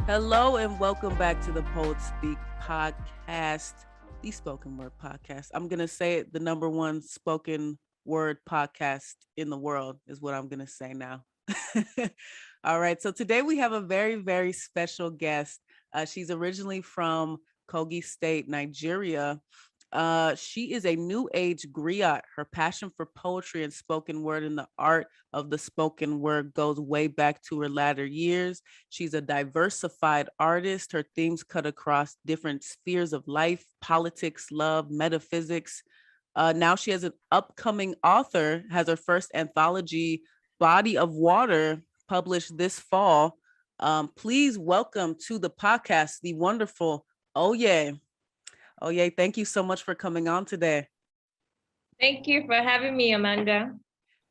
Hello and welcome back to the Poet Speak podcast, the spoken word podcast. I'm going to say it, the number one spoken word podcast in the world is what I'm going to say now. All right. So today we have a very, very special guest. She's originally from Kogi State, Nigeria. She is a new age griot. Her passion for poetry and spoken word and the art of the spoken word goes way back to her latter years. She's a diversified artist. Her themes cut across different spheres of life, politics, love, metaphysics. Now she has an upcoming author, has her first anthology, Body of Water, published this fall. Please welcome to the podcast the wonderful Oye. Oye, thank you so much for coming on today. Thank you for having me, Amanda.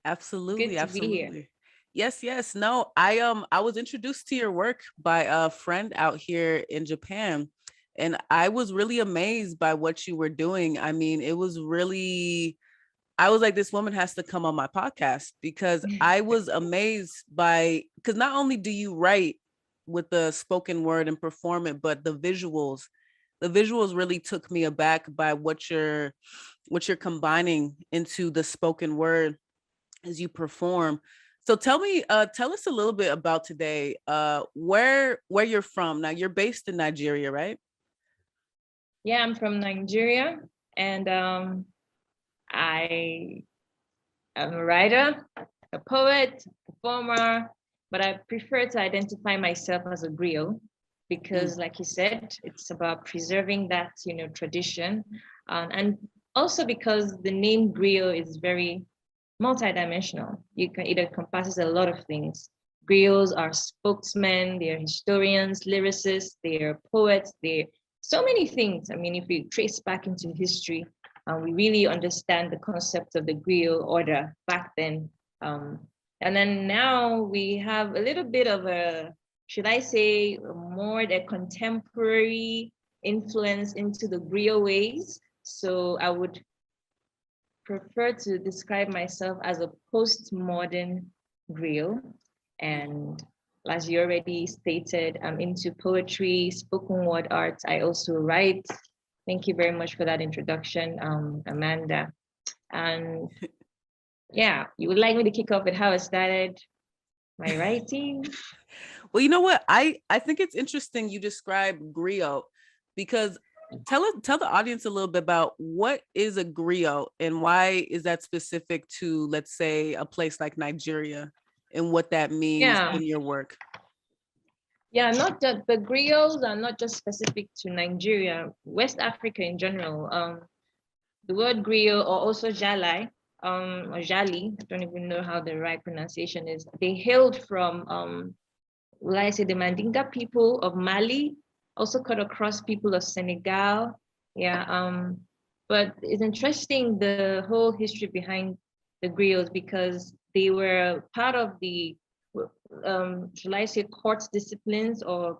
Absolutely, Good to be here. absolutely. Yes. No, I was introduced to your work by a friend out here in Japan, and I was really amazed by what you were doing. I mean, it was really I was like, this woman has to come on my podcast because I was amazed by because not only do you write with the spoken word and perform it, but the visuals really took me aback by what you're combining into the spoken word as you perform. So tell us a little bit about today. Where you're from. Now you're based in Nigeria, right? Yeah, I'm from Nigeria, and I am a writer, a poet, performer, but I prefer to identify myself as a griot because, Mm. like you said, it's about preserving that tradition, and also because the name griot is very multidimensional. It encompasses a lot of things. Griots are spokesmen, they're historians, lyricists, they're poets, they're so many things. I mean, if we trace back into history, we really understand the concept of the griot order back then. And then now we have a little bit of a, should I say, more the contemporary influence into the griot ways. So I would prefer to describe myself as a postmodern griot. And as you already stated, I'm into poetry, spoken word art. I also write. Thank you very much for that introduction, Amanda. And yeah, you would like me to kick off with how I started my writing? Well, you know what? I think it's interesting you describe griot because tell the audience a little bit about what is a griot and why is that specific to, let's say, a place like Nigeria and what that means Yeah, in your work. yeah, not that the griots are not just specific to Nigeria, West Africa in general. The word griot or also jalai, or jali, I don't even know how the right pronunciation is. They hailed from, will I say, the Mandinka people of Mali, also cut across people of Senegal. Yeah, but it's interesting the whole history behind the griots because they were part of the, shall I say, court disciplines or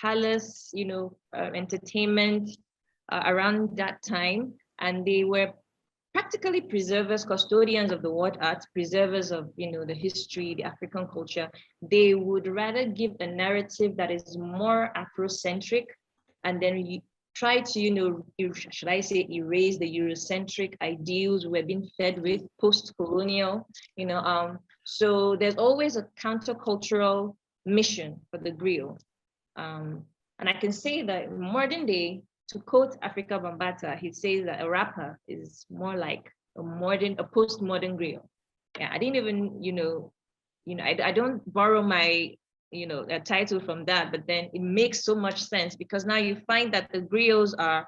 palace, entertainment around that time, and they were practically preservers, custodians of the word art, preservers of the history, the African culture. They would rather give a narrative that is more Afrocentric, and then you try to, should I say, erase the Eurocentric ideals we're being fed with post-colonial, so there's always a countercultural mission for the griot. And I can say that modern day, to quote Africa Bambata, he says that a rapper is more like a postmodern griot. Yeah, I didn't even, I don't borrow my, a title from that, but then it makes so much sense because now you find that the griots are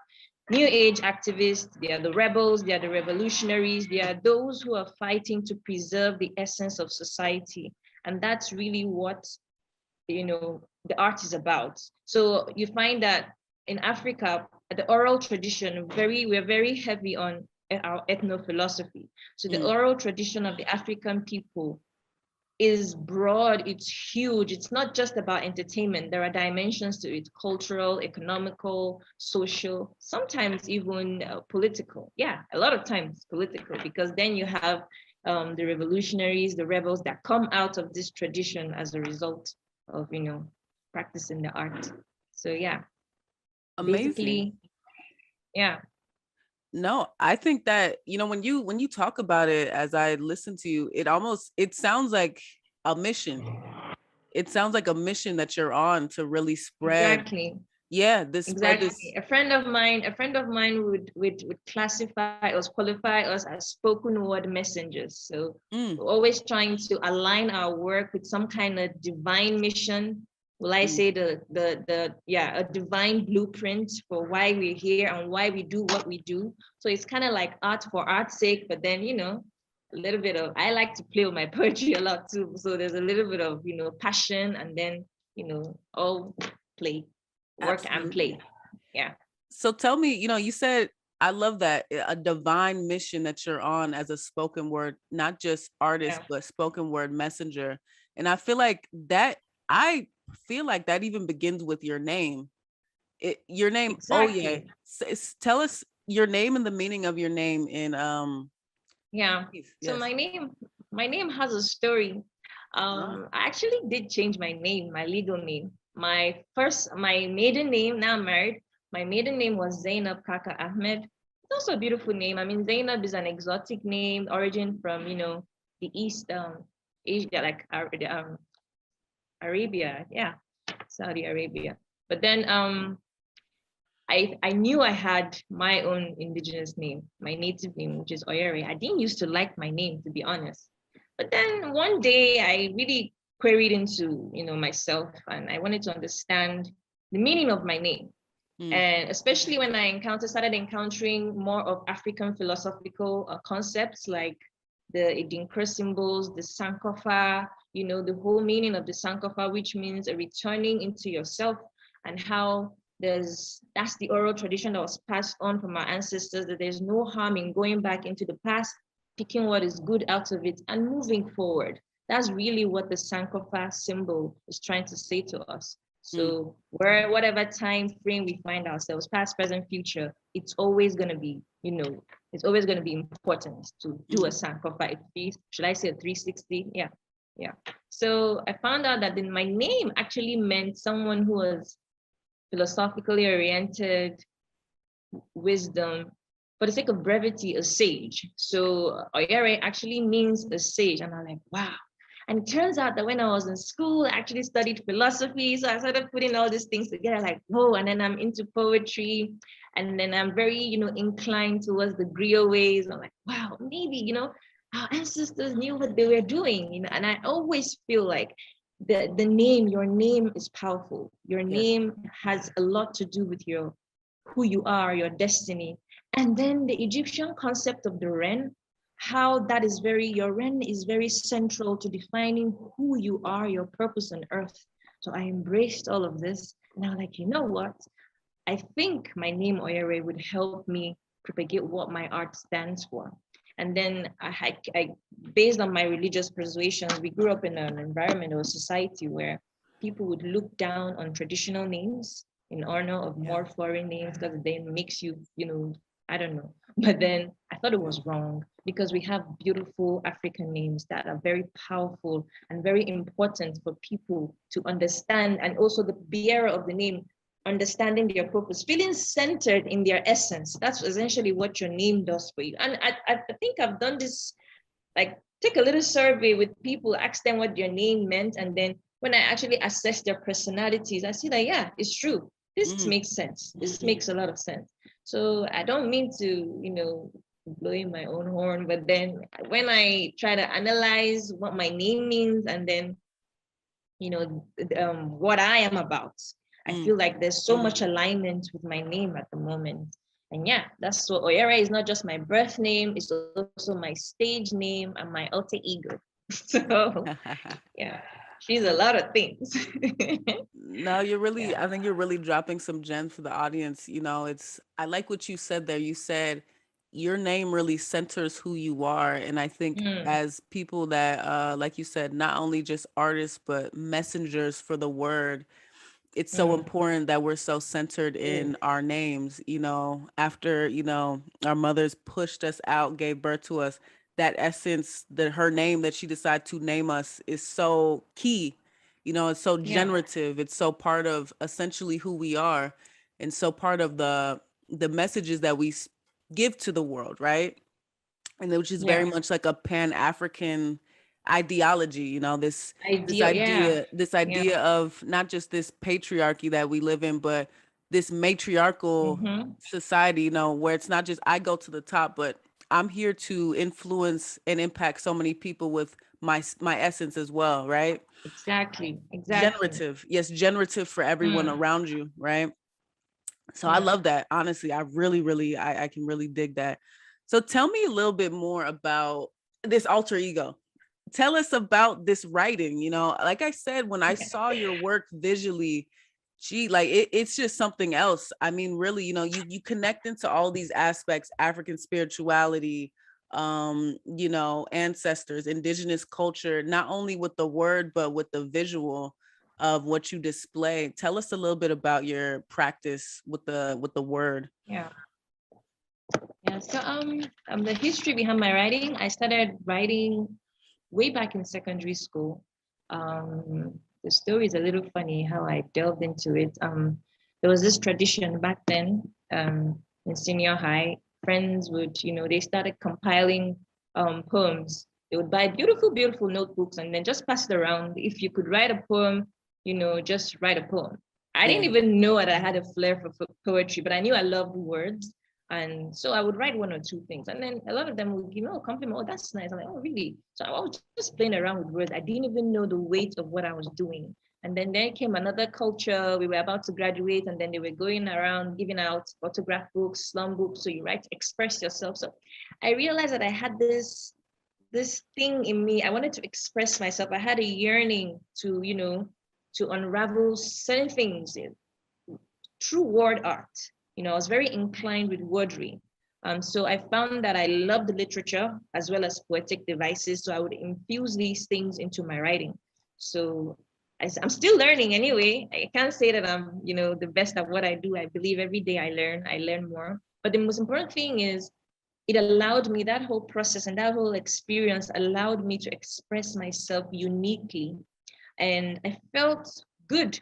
new age activists, they are the rebels, they are the revolutionaries, they are those who are fighting to preserve the essence of society. And that's really what the art is about. So you find that in Africa, the oral tradition, we're very heavy on our ethno-philosophy. So the oral tradition of the African people is broad, it's huge. It's not just about entertainment. There are dimensions to it: cultural, economical, social, sometimes even political. Yeah, a lot of times political, because then you have the revolutionaries, the rebels that come out of this tradition as a result of practicing the art. So yeah, Amazing. basically, yeah, No, I think that, when you talk about it, as I listen to you, it sounds like a mission. It sounds like a mission that you're on to really spread, exactly. yeah, this spread Exactly. this. A friend of mine would classify us, qualify us as spoken word messengers. So Mm, we're always trying to align our work with some kind of divine mission. Will I mm, say a divine blueprint for why we're here and why we do what we do. So it's kind of like art for art's sake, but then a little bit of I like to play with my poetry a lot too. So there's a little bit of passion and then all play, work and play. absolutely. Yeah. So tell me, you said, I love that, a divine mission that you're on as a spoken word, not just artist, Yeah. but spoken word messenger. And I feel like that even begins with your name. Your name, Oye. Exactly. Tell us your name and the meaning of your name in Yeah. please. So Yes. my name has a story. Ah, I actually did change my name, my legal name. My maiden name, now I'm married. My maiden name was Zainab Kaka Ahmed. It's also a beautiful name. I mean, Zainab is an exotic name, origin from, the East, Asia, like Arabia. Yeah, Saudi Arabia. But then I knew I had my own indigenous name, my native name, which is Oyereyi. I didn't used to like my name, to be honest. But then one day I really queried into, myself, and I wanted to understand the meaning of my name. mm, And especially when I started encountering more of African philosophical concepts like the Edinkra symbols, the Sankofa, the whole meaning of the Sankofa, which means a returning into yourself, and how that's the oral tradition that was passed on from our ancestors, that there's no harm in going back into the past, picking what is good out of it and moving forward. That's really what the Sankofa symbol is trying to say to us. mm, So whatever time frame we find ourselves, past, present, future, it's always going to be, it's always going to be important to do a mm. Sankofa. Should I say a 360? Yeah. Yeah. So I found out that my name actually meant someone who was philosophically oriented, wisdom. For the sake of brevity, a sage. So Oyere actually means a sage. And I'm like, wow. And it turns out that when I was in school, I actually studied philosophy. So I started putting all these things together, like, whoa, and then I'm into poetry. And then I'm very, inclined towards the griot ways. I'm like, wow, maybe, our ancestors knew what they were doing, and I always feel like your name is powerful. Your Yes. name has a lot to do with who you are, your destiny. And then the Egyptian concept of the Ren, how your Ren is very central to defining who you are, your purpose on earth. So I embraced all of this. And I'm like, you know what? I think my name Oyere would help me propagate what my art stands for. And then based on my religious persuasions, we grew up in an environment or a society where people would look down on traditional names in honor of Yeah. more foreign names because it then makes you, I don't know. But then I thought it Yeah. was wrong because we have beautiful African names that are very powerful and very important for people to understand. And also the bearer of the name understanding their purpose, feeling centered in their essence. That's essentially what your name does for you. And I think I've done this, like take a little survey with people, ask them what their name meant. And then when I actually assess their personalities, I see that, yeah, it's true. This Mm, makes sense. This mm. makes a lot of sense. So I don't mean to, blowing my own horn, but then when I try to analyze what my name means and then what I am about. I Mm. feel like there's so much alignment with my name at the moment. And yeah, that's what Oyere is not just my birth name, it's also my stage name and my alter ego. So yeah, she's a lot of things. No, Yeah. I think you're really dropping some gems for the audience. I like what you said there. You said your name really centers who you are. And I think Mm, as people that, like you said, not only just artists, but messengers for the word, it's so mm, important that we're so centered in our names. After, our mothers pushed us out, gave birth to us, that essence, that her name that she decided to name us is so key. You know, it's so Yeah, generative. It's so part of essentially who we are, and so part of the messages that we give to the world, right? And which is very yeah. much like a pan-African ideology, you know, this Ideal, yeah, idea this yeah. idea of not just this patriarchy that we live in, but this matriarchal Mm-hmm. society, you know, where it's not just I go to the top, but I'm here to influence and impact so many people with my essence as well, right? Exactly, exactly. Generative, yes, generative for everyone Mm, around you, right? So I yeah. love that. Honestly, I really, I can really dig that. So tell me a little bit more about this alter ego. Tell us about this writing. You know, like I said, when I saw your work visually, gee, like it's just something else. I mean, really, you know, you connect into all these aspects, African spirituality, you know, ancestors, indigenous culture, not only with the word, but with the visual of what you display. Tell us a little bit about your practice with the word. Yeah. Yeah. So the history behind my writing, I started writing way back in secondary school. The story is a little funny how I delved into it. There was this tradition back then, in senior high. Friends would, they started compiling poems. They would buy beautiful, beautiful notebooks and then just pass it around. If you could write a poem, just write a poem. I didn't Yeah. even know that I had a flair for poetry, but I knew I loved words. And so I would write one or two things. And then a lot of them would give me a compliment. Oh, that's nice. I'm like, oh, really? So I was just playing around with words. I didn't even know the weight of what I was doing. And then there came another culture. We were about to graduate, and then they were going around giving out autograph books, slum books. So you write to express yourself. So I realized that I had this thing in me. I wanted to express myself. I had a yearning to unravel certain things through word art. I was very inclined with wordery. So I found that I loved literature as well as poetic devices. So I would infuse these things into my writing. So I'm still learning anyway. I can't say that I'm, the best at what I do. I believe every day I learn more. But the most important thing is it allowed me, that whole process and that whole experience allowed me to express myself uniquely. And I felt good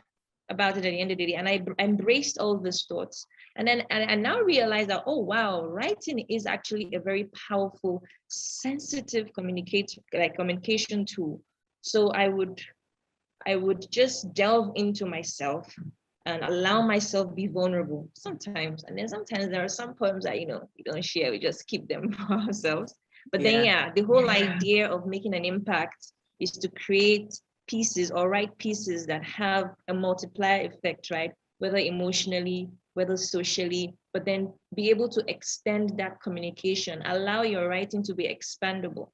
about it at the end of the day. And I embraced all these thoughts. And then I now realize that, oh, wow, writing is actually a very powerful, sensitive communication tool. So I would just delve into myself and allow myself be vulnerable sometimes. And then sometimes there are some poems that, we don't share, we just keep them for ourselves. But then, Yeah. yeah, the whole idea of making an impact is to create pieces or write pieces that have a multiplier effect, right? Whether emotionally, whether socially, but then be able to extend that communication, allow your writing to be expandable.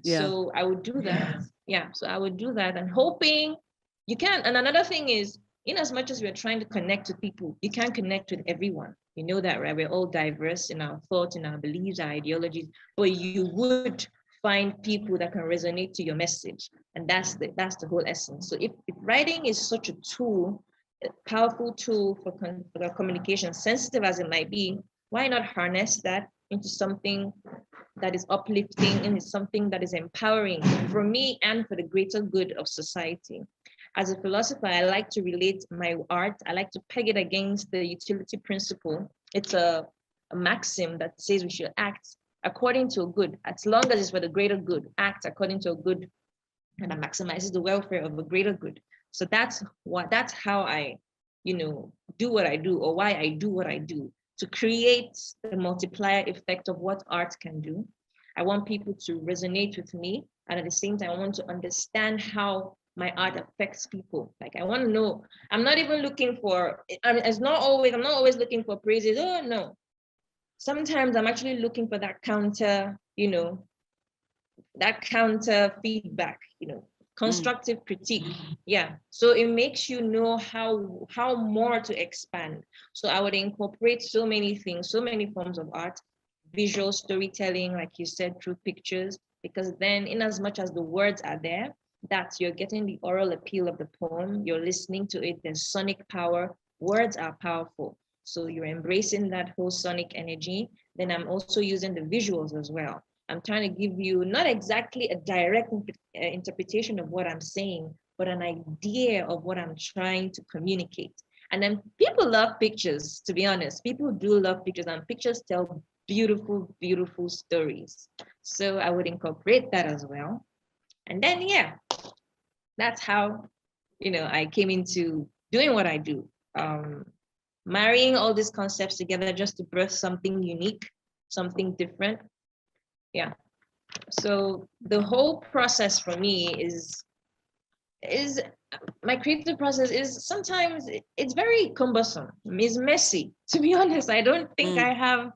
Yeah. So I would do that. Yeah, so I would do that and hoping you can. And another thing is, in as much as we're trying to connect with people, you can't connect with everyone. You know that, right? We're all diverse in our thoughts, in our beliefs, our ideologies, but you would find people that can resonate to your message. And that's the whole essence. So if writing is such a tool, a powerful tool for communication, sensitive as it might be, why not harness that into something that is uplifting and is something that is empowering for me and for the greater good of society? As a philosopher, I like to relate my art, I like to peg it against the utility principle. It's a maxim that says we should act according to a good, as long as it's for the greater good, act according to a good, and that maximizes the welfare of a greater good. So that's how I, do what I do, or why I do what I do, to create the multiplier effect of what art can do. I want people to resonate with me, and at the same time, I want to understand how my art affects people. Like, I want to know. I'm not even looking for. I mean, I'm not always looking for praises. Oh no. Sometimes I'm actually looking for that counter feedback, Mm. constructive critique. Yeah. So it makes you know how more to expand. So I would incorporate so many things, so many forms of art, visual storytelling, like you said, through pictures, because then in as much as the words are there, that you're getting the oral appeal of the poem, you're listening to it, there's sonic power. Words are powerful. So you're embracing that whole sonic energy. Then I'm also using the visuals as well. I'm trying to give you not exactly a direct interpretation of what I'm saying, but an idea of what I'm trying to communicate. And then people love pictures, to be honest. People do love pictures, and pictures tell beautiful, beautiful stories. So I would incorporate that as well. And then, yeah, that's how, I came into doing what I do. Marrying all these concepts together just to birth something unique, something different. Yeah. So the whole process for me is my creative process is sometimes it's very cumbersome. It's messy. To be honest, I don't think I have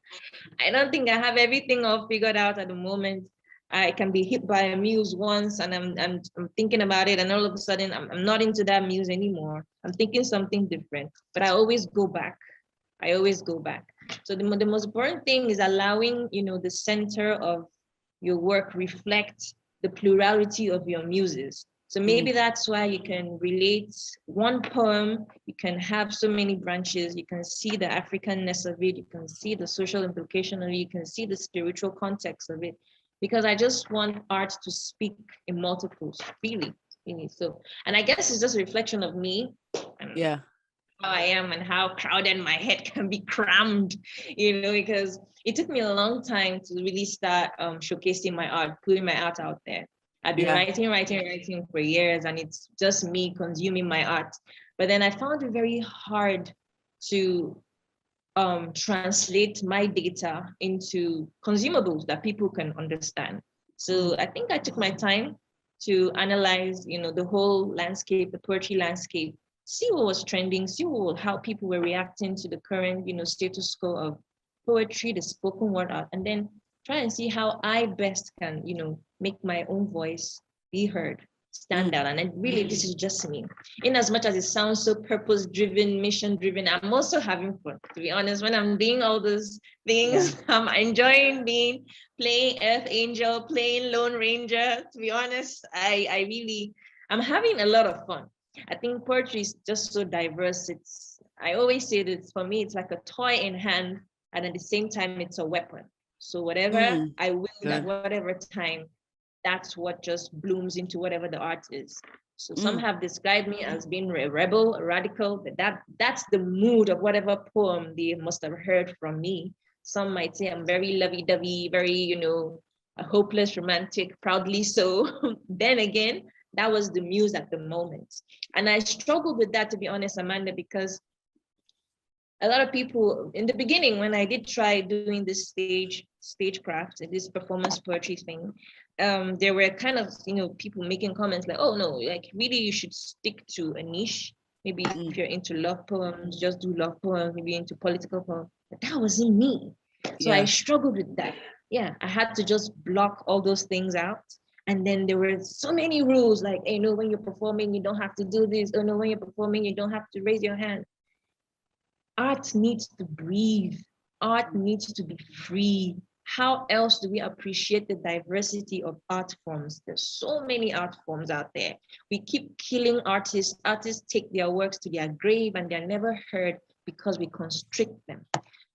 everything all figured out at the moment. I can be hit by a muse once and I'm thinking about it, and all of a sudden I'm not into that muse anymore. I'm thinking something different, but I always go back. So the most important thing is allowing, the center of your work reflect the plurality of your muses. So maybe that's why you can relate one poem, you can have so many branches, you can see the Africanness of it, you can see the social implication of it, you can see the spiritual context of it. Because I just want art to speak in multiples, really. So, and I guess it's just a reflection of me. Yeah. How I am and how crowded my head can be crammed, because it took me a long time to really start showcasing my art, putting my art out there. I've been writing for years, and it's just me consuming my art. But then I found it very hard to translate my data into consumables that people can understand. So I think I took my time to analyze, the whole landscape, the poetry landscape, see what was trending, see how people were reacting to the current, status quo of poetry, the spoken word art, and then try and see how I best can, make my own voice be heard, stand out. And then really, this is just me. In as much as it sounds so purpose-driven, mission-driven, I'm also having fun. To be honest, when I'm doing all those things, I'm enjoying playing Earth Angel, playing Lone Ranger. To be honest, I'm having a lot of fun. I think poetry is just so diverse. I always say that for me, it's like a toy in hand, and at the same time, it's a weapon. So whatever I wield at whatever time, that's what just blooms into whatever the art is. So some have described me as being a rebel, a radical, but that's the mood of whatever poem they must have heard from me. Some might say I'm very lovey-dovey, very, a hopeless romantic, proudly so. Then again, that was the muse at the moment. And I struggled with that, to be honest, Amanda, because a lot of people in the beginning, when I did try doing this stagecraft, this performance poetry thing, there were kind of, people making comments like, oh no, like really you should stick to a niche. Maybe if you're into love poems, just do love poems, maybe into political poems. But that wasn't me. So I struggled with that. Yeah, I had to just block all those things out. And then there were so many rules like, hey, no, when you're performing, you don't have to do this. Oh no, when you're performing, you don't have to raise your hand. Art needs to breathe. Art needs to be free. How else do we appreciate the diversity of art forms? There's so many art forms out there. We keep killing artists. Artists take their works to their grave and they're never heard because we constrict them.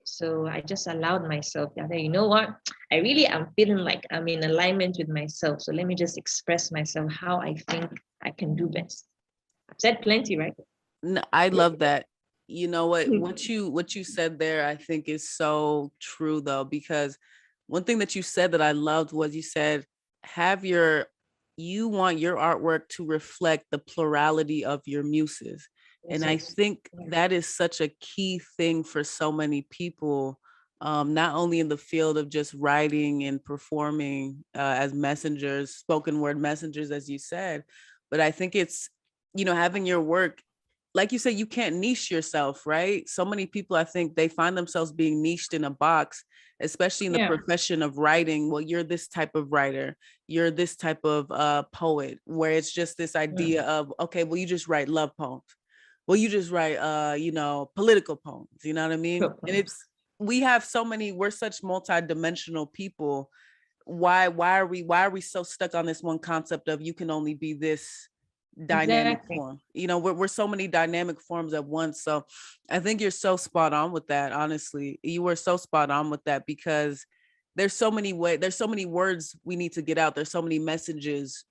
So I just allowed myself that, you know what? I really am feeling like I'm in alignment with myself. So let me just express myself how I think I can do best. I've said plenty, right? No, I love that. You know what you said there, I think is so true though, because one thing that you said that I loved was you said, you want your artwork to reflect the plurality of your muses. And I think that is such a key thing for so many people, not only in the field of just writing and performing as messengers, spoken word messengers, as you said, but I think it's, having your work, like you said, you can't niche yourself, right? So many people, I think they find themselves being niched in a box, especially in the profession of writing. Well, you're this type of writer, you're this type of poet, where it's just this idea of, okay, well, you just write love poems. Well, you just write, political poems, you know what I mean? And we're such multi-dimensional people. Why are we so stuck on this one concept of you can only be this dynamic form? We're so many dynamic forms at once. So I think you're so spot on with that. Honestly, you were so spot on with that, because there's so many words we need to get out. There's so many messages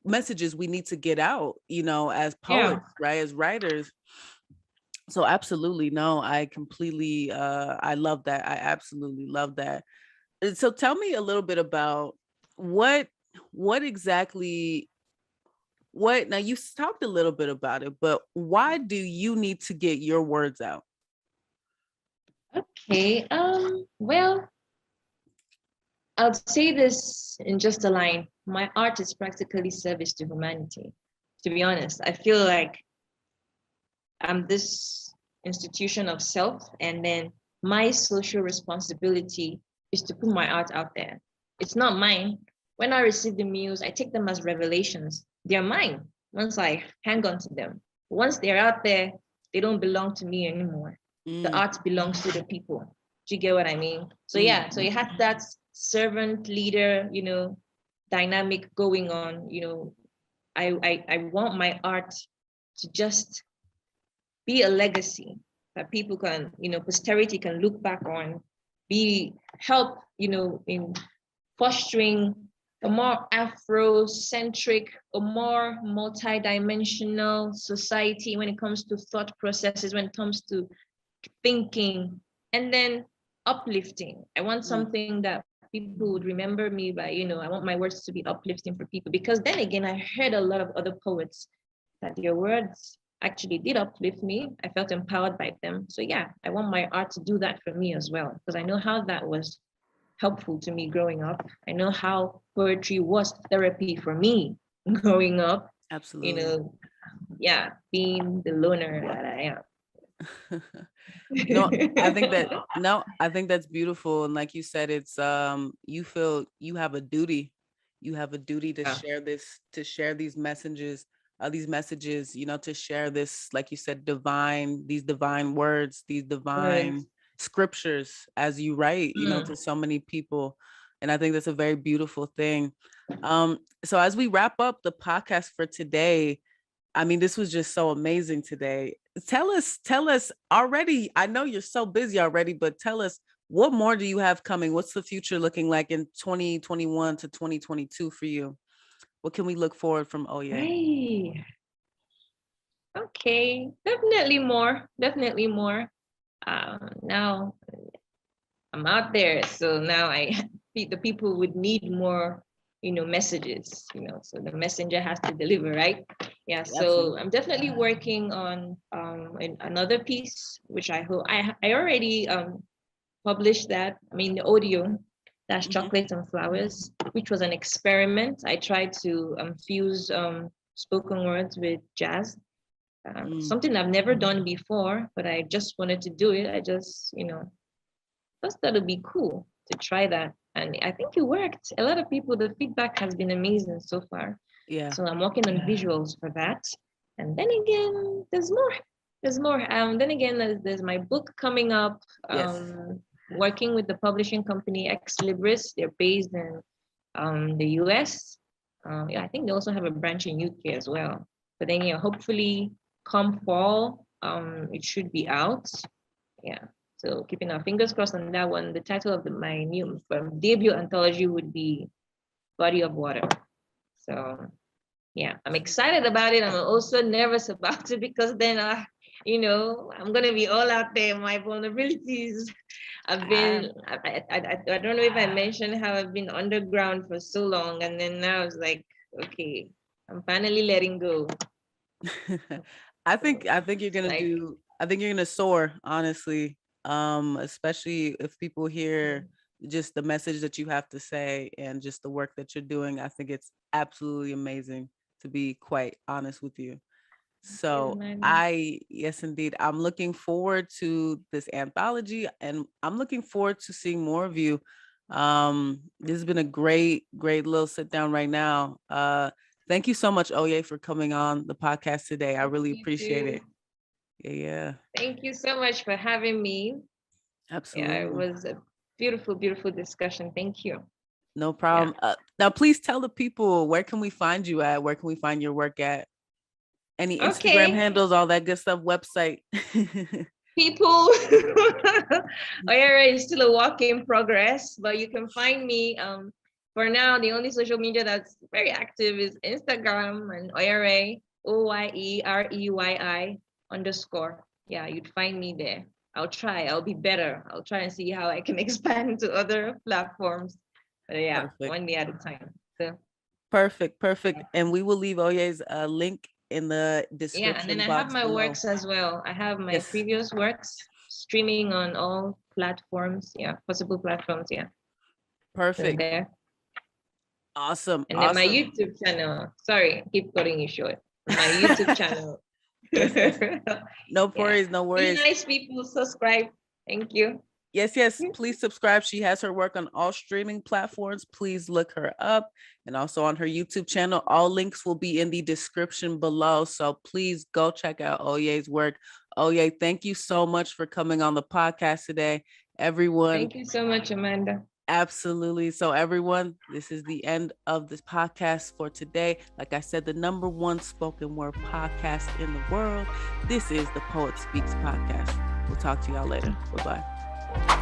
messages we need to get out, as Yeah. poets, right, as writers. So absolutely, no, I completely I love that. I absolutely love that. So tell me a little bit about what exactly, what, now you talked a little bit about it, but why do you need to get your words out? Okay. Well, I'll say this in just a line. My art is practically service to humanity. To be honest, I feel like I'm this institution of self, and then my social responsibility is to put my art out there. It's not mine. When I receive the muse, I take them as revelations. They're mine once I hang on to them. Once they're out there, they don't belong to me anymore. The Mm, art belongs to the people. Do you get what I mean? So mm, yeah, so you have that servant leader, dynamic going on. I want my art to just be a legacy that people can, posterity can look back on, be help, in fostering a more Afrocentric, a more multi-dimensional society when it comes to thought processes, when it comes to thinking, and then uplifting. I want mm. something that people would remember me by, I want my words to be uplifting for people. Because then again, I heard a lot of other poets that their words actually did uplift me. I felt empowered by them. So yeah, I want my art to do that for me as well, because I know how that was helpful to me growing up. I know how poetry was therapy for me growing up, you Absolutely. know, yeah, being the loner that I am. No, I think that, no, I think that's beautiful. And like you said, it's you feel you have a duty. You have a duty to Yeah. share this, to share these messages, to share this, like you said, these divine words, these Right. divine scriptures as you write, Mm. to so many people. And I think that's a very beautiful thing. So as we wrap up the podcast for today, I mean, this was just so amazing today. Tell us already. I know you're so busy already, but tell us, what more do you have coming? What's the future looking like in 2021 to 2022 for you? What can we look forward from Oye? Hey. Okay. Definitely more. Definitely more. Now I'm out there, so now the people would need more, messages, so the messenger has to deliver, right? Yeah, so Absolutely. I'm definitely working on another piece, which I hope I already published that. I mean, the audio, that's Hmm. Chocolate and Flowers, which was an experiment. I tried to fuse spoken words with jazz. Mm. Something I've never done before, but I just wanted to do it. I just thought it'd be cool to try that. And I think it worked. A lot of people, the feedback has been amazing so far. Yeah. So I'm working on visuals for that. And then again, there's more. There's more. Then again, there's my book coming up. Yes. Working with the publishing company Ex Libris. They're based in the US. Yeah, I think they also have a branch in UK as well. But then, yeah, hopefully come fall, it should be out. Yeah. So keeping our fingers crossed on that one. The title of my new debut anthology would be Body of Water. So yeah, I'm excited about it. I'm also nervous about it because then I'm gonna be all out there. My vulnerabilities. I've Ah. been I don't know if I mentioned how I've been underground for so long, and then now it's like, okay, I'm finally letting go. I think you're It's gonna like, do. I think you're gonna soar, honestly. Especially if people hear just the message that you have to say and just the work that you're doing. I think it's absolutely amazing, to be quite honest with you. So yes, indeed, I'm looking forward to this anthology, and I'm looking forward to seeing more of you. This has been a great little sit down right now. Thank you so much, Oye, for coming on the podcast today. I thank really you appreciate too. it. Yeah, Thank you so much for having me. Yeah, it absolutely. was a beautiful, beautiful discussion. Thank you. No Yeah. problem. Now, please tell the people, where can we find you at? Where can we find your work at? Any Instagram Okay, handles, all that good stuff, website. people. Oyereyi is still a work in progress, but you can find me for now, the only social media that's very active is Instagram and Oyereyi, OYEREYI_. Yeah, you'd find me there. I'll try. I'll be better. I'll try and see how I can expand to other platforms. But yeah, Perfect. one day at a time. So Perfect. And we will leave Oye's link in the yeah, and then description I have box my below. works as well. I have my Yes. previous works streaming on all platforms. Yeah, possible platforms. Yeah. Perfect. There. Awesome. And then my YouTube channel. Sorry, keep cutting you short. My YouTube channel. Yes. No worries. No worries. Be nice, people. Subscribe. Thank you. Yes. Please subscribe. She has her work on all streaming platforms. Please look her up, and also on her YouTube channel. All links will be in the description below. So please go check out Oye's work. Oye, thank you so much for coming on the podcast today, everyone. Thank you so much, Amanda. Absolutely. So everyone, this is the end of this podcast for today. Like I said, the #1 spoken word podcast in the world. This is the Poet Speaks podcast. We'll talk to y'all later. Bye-bye.